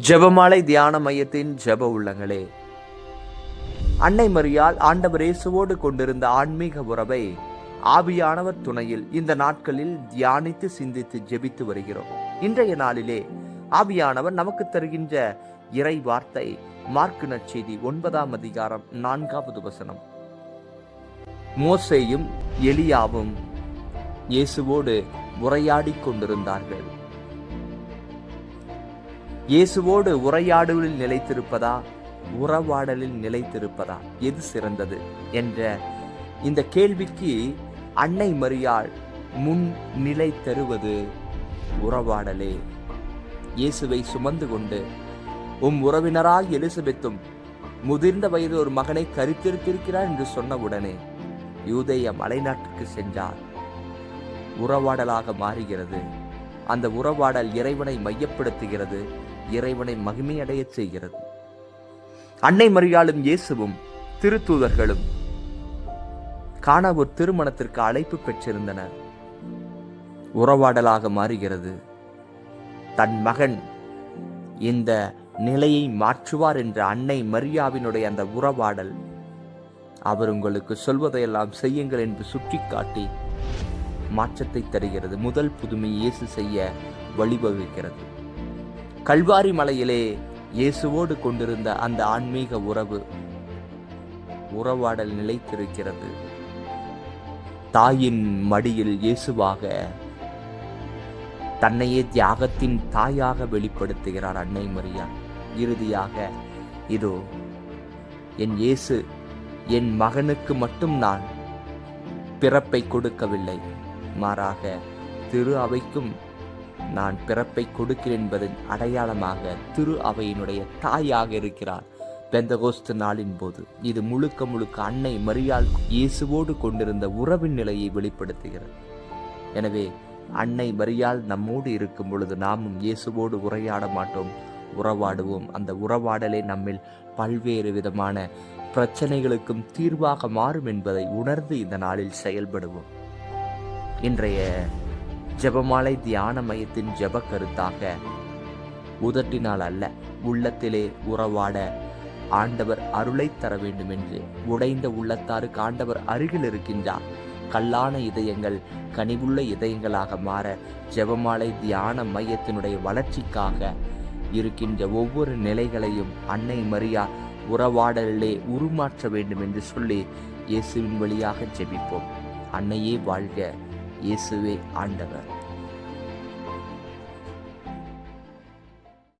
ஜெபமாலை தியான மையத்தின் ஜெப உள்ளங்களே, அன்னை மரியாள் ஆண்டவர் இயேசுவோடு கொண்டிருந்த ஆன்மீக உறவை ஆவியானவர் துணையில் இந்த நாட்களில் தியானித்து சிந்தித்து ஜெபித்து வருகிறோம். இன்றைய நாளிலே ஆவியானவர் நமக்கு தருகின்ற இறை வார்த்தை மார்க்கு நற்செய்தி 9ஆம் அதிகாரம் 4வது வசனம். மோசேயும் எலியாவும் இயேசுவோடு உரையாடி கொண்டிருந்தார்கள். இயேசுவோடு உரையாடலில் நிலைத்திருப்பதா, உறவாடலில் நிலைத்திருப்பதா, எது சிறந்தது என்ற இந்த கேள்விக்கு அன்னை மரியாள் முன் நிலை தருவது உறவாடலே. இயேசுவை சுமந்து கொண்டு உறவினராய் எலிசபெத்தும் முதிர்ந்த வயது ஒரு மகனை கருத்தெடுத்திருக்கிறார் என்று சொன்னவுடனே யூதேய மலைநாட்டுக்கு சென்றார். உறவாடலாக மாறுகிறது. அந்த உறவாடல் இறைவனை மையப்படுத்துகிறது, இறைவனை மகிமையடைய செய்கிறது. அன்னை மரியாளும் இயேசுவும் திருத்தூதர்களும் கானாவூர் திருமணத்திற்கு அழைப்பு பெற்றிருந்தனர். உறவாடலாக மாறுகிறது. தன் மகன் இந்த நிலையை மாற்றுவார் என்ற அன்னை மரியாவினுடைய அந்த உறவாடல், அவர் உங்களுக்கு சொல்வதையெல்லாம் செய்யுங்கள் என்று சுட்டிக்காட்டி மாற்றத்தை தருகிறது. முதல் புதுமை இயேசு செய்ய வழிவகுக்கிறது. கல்வாரி மலையிலே இயேசுவோடு கொண்டிருந்த அந்த ஆன்மீக உறவாடல் நிலைத்திருக்கிறது. தாயின் மடியில் இயேசுவாக தன்னையே தியாகத்தின் தாயாக வெளிப்படுத்துகிறார் அன்னை மரியா. இறுதியாக, இதோ என் இயேசு, என் மகனுக்கு மட்டும் நான் பிறப்பை கொடுக்கவில்லை, மாறாக திரு அவைக்கும் நான் பிறப்பை கொடுக்கிறேன் என்பதன் அடையாளமாக திரு அவையினுடைய தாயாக இருக்கிறார் பெந்தகோஸ்து நாளின் போது. இது முழுக்க முழுக்க அன்னை மரியாள் இயேசுவோடு கொண்டிருந்த உறவின் நிலையை வெளிப்படுத்துகிறது. எனவே அன்னை மரியாள் நம்மோடு இருக்கும் பொழுது நாமும் இயேசுவோடு உரையாட மாட்டோம், உறவாடுவோம். அந்த உறவாடலே நம்மில் பல்வேறு விதமான பிரச்சனைகளுக்கும் தீர்வாக மாறும் என்பதை உணர்ந்து இந்த நாளில் செயல்படுவோம். இன்றைய ஜெபமாலை தியான மையத்தின் ஜெப கருத்தாக, உதட்டினால் அல்ல, உள்ளத்திலே உறவாட ஆண்டவர் அருளை தர வேண்டும் என்று உடைந்த உள்ளத்தாருக்கு ஆண்டவர் அருகில் இருக்கின்றார். கல்லான இதயங்கள் கனிவுள்ள இதயங்களாக மாற ஜெபமாலை தியான மையத்தினுடைய வளர்ச்சிக்காக இருக்கின்ற ஒவ்வொரு நிலைகளையும் அன்னை மரியா உறவாடலிலே உருமாற்ற வேண்டும் என்று சொல்லி இயேசுவின் வழியாக ஜெபிப்போம். அன்னையே வாழ்க, இயேசுவே ஆண்டவர்.